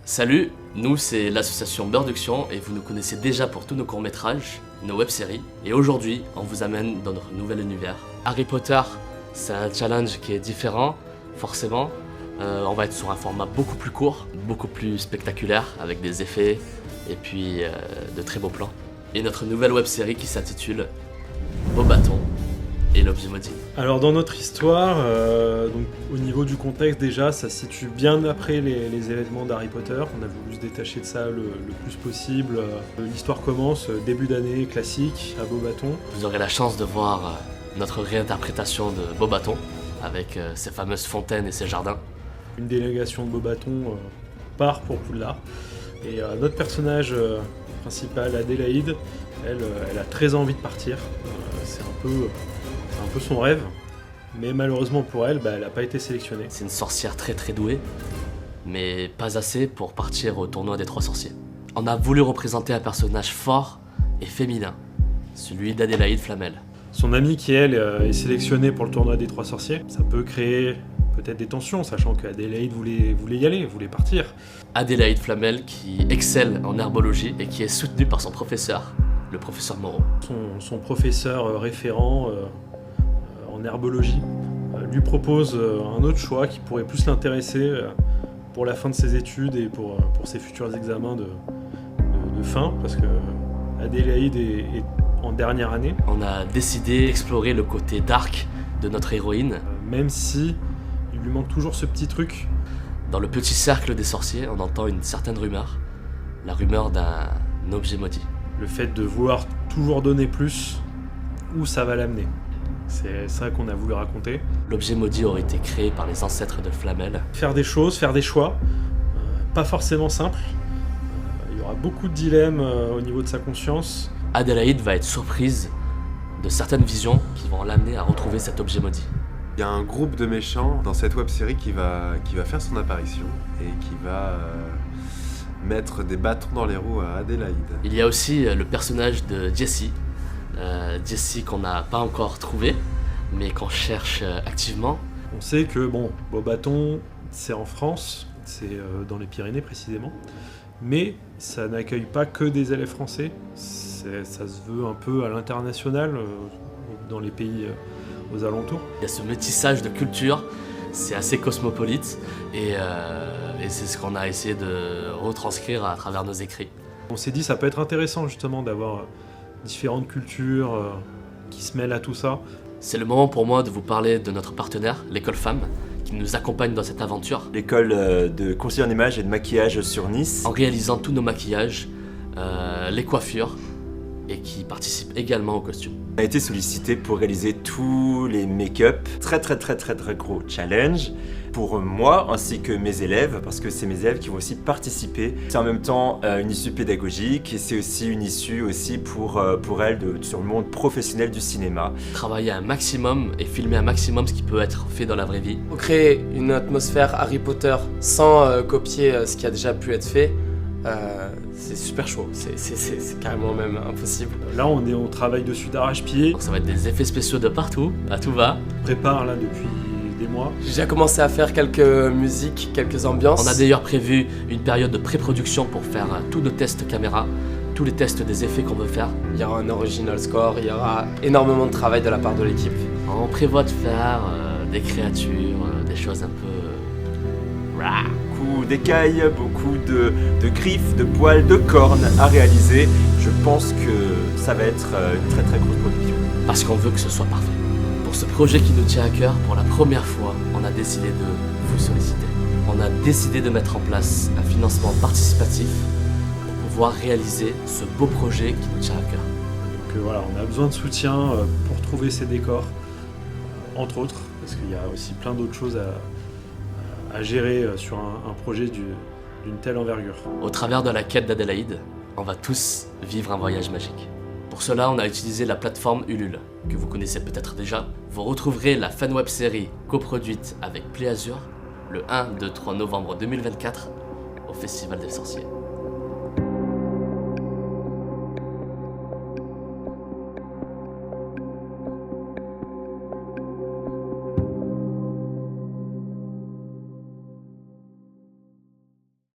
Salut, nous c'est l'association Beurduction et vous nous connaissez déjà pour tous nos courts-métrages, nos web-séries. Et aujourd'hui, on vous amène dans notre nouvel univers. Harry Potter, c'est un challenge qui est différent, forcément. On va être sur un format beaucoup plus court, beaucoup plus spectaculaire, avec des effets et puis de très beaux plans. Et notre nouvelle web-série qui s'intitule Beauxbatons et l'objet maudit. Alors dans notre histoire, donc, au niveau du contexte déjà, ça se situe bien après les événements d'Harry Potter. On a voulu se détacher de ça le plus possible. L'histoire commence début d'année classique à Beauxbatons. Vous aurez la chance de voir notre réinterprétation de Beauxbatons avec ses fameuses fontaines et ses jardins. Une délégation de Beauxbatons part pour Poudlard. Et notre personnage principal, Adélaïde, elle a très envie de partir. C'est un peu son rêve, mais malheureusement pour elle, elle n'a pas été sélectionnée. C'est une sorcière très douée, mais pas assez pour partir au tournoi des 3 sorciers. On a voulu représenter un personnage fort et féminin, celui d'Adélaïde Flamel. Son amie qui, elle, est sélectionnée pour le tournoi des 3 sorciers, ça peut créer peut-être des tensions, sachant qu'Adélaïde voulait y aller, voulait partir. Adélaïde Flamel qui excelle en herbologie et qui est soutenue par son professeur, le professeur Moreau. Son professeur référent en herbologie lui propose un autre choix qui pourrait plus l'intéresser pour la fin de ses études et pour ses futurs examens de fin, parce que Adélaïde est en dernière année. On a décidé d'explorer le côté dark de notre héroïne. Même si il lui manque toujours ce petit truc. Dans le petit cercle des sorciers, on entend une certaine rumeur, la rumeur d'un objet maudit. Le fait de vouloir toujours donner plus, où ça va l'amener. C'est ça qu'on a voulu raconter. L'objet maudit aurait été créé par les ancêtres de Flamel. Faire des choses, faire des choix, pas forcément simples. Il y aura beaucoup de dilemmes au niveau de sa conscience. Adélaïde va être surprise de certaines visions qui vont l'amener à retrouver cet objet maudit. Il y a un groupe de méchants dans cette web-série qui va faire son apparition et qui va mettre des bâtons dans les roues à Adélaïde. Il y a aussi le personnage de Jessie. Jessie qu'on n'a pas encore trouvé, mais qu'on cherche activement. On sait que Beauxbatons, c'est en France, c'est dans les Pyrénées précisément, mais ça n'accueille pas que des élèves français, ça se veut un peu à l'international, dans les pays aux alentours. Il y a ce métissage de culture, c'est assez cosmopolite, et c'est ce qu'on a essayé de retranscrire à travers nos écrits. On s'est dit ça peut être intéressant justement d'avoir différentes cultures qui se mêlent à tout ça. C'est le moment pour moi de vous parler de notre partenaire, l'école Femmes, qui nous accompagne dans cette aventure. L'école de conseil en images et de maquillage sur Nice. En réalisant tous nos maquillages, les coiffures, et qui participe également au costume. On a été sollicité pour réaliser tous les make-up. Très gros challenge pour moi ainsi que mes élèves, parce que c'est mes élèves qui vont aussi participer. C'est en même temps une issue pédagogique et c'est aussi une issue aussi pour elles sur le monde professionnel du cinéma. Travailler un maximum et filmer un maximum ce qui peut être fait dans la vraie vie. Pour créer une atmosphère Harry Potter sans copier ce qui a déjà pu être fait, c'est super chaud, c'est carrément même impossible. Là on travaille dessus d'arrache-pied. Donc ça va être des effets spéciaux de partout, à tout va. On prépare là depuis des mois. J'ai déjà commencé à faire quelques musiques, quelques ambiances. On a d'ailleurs prévu une période de pré-production pour faire tous nos tests caméra, tous les tests des effets qu'on veut faire. Il y aura un original score, il y aura énormément de travail de la part de l'équipe. On prévoit de faire des créatures, des choses un peu... Beaucoup d'écailles, beaucoup de griffes, de poils, de cornes à réaliser. Je pense que ça va être une très grosse production. Parce qu'on veut que ce soit parfait. Pour ce projet qui nous tient à cœur, pour la première fois, on a décidé de vous solliciter. On a décidé de mettre en place un financement participatif pour pouvoir réaliser ce beau projet qui nous tient à cœur. Donc voilà, on a besoin de soutien pour trouver ces décors, entre autres, parce qu'il y a aussi plein d'autres choses à gérer sur un projet d'une telle envergure. Au travers de la quête d'Adélaïde, on va tous vivre un voyage magique. Pour cela, on a utilisé la plateforme Ulule, que vous connaissez peut-être déjà. Vous retrouverez la fan web série coproduite avec Play Azur le 1, 2, 3 novembre 2024 au Festival des Sorciers.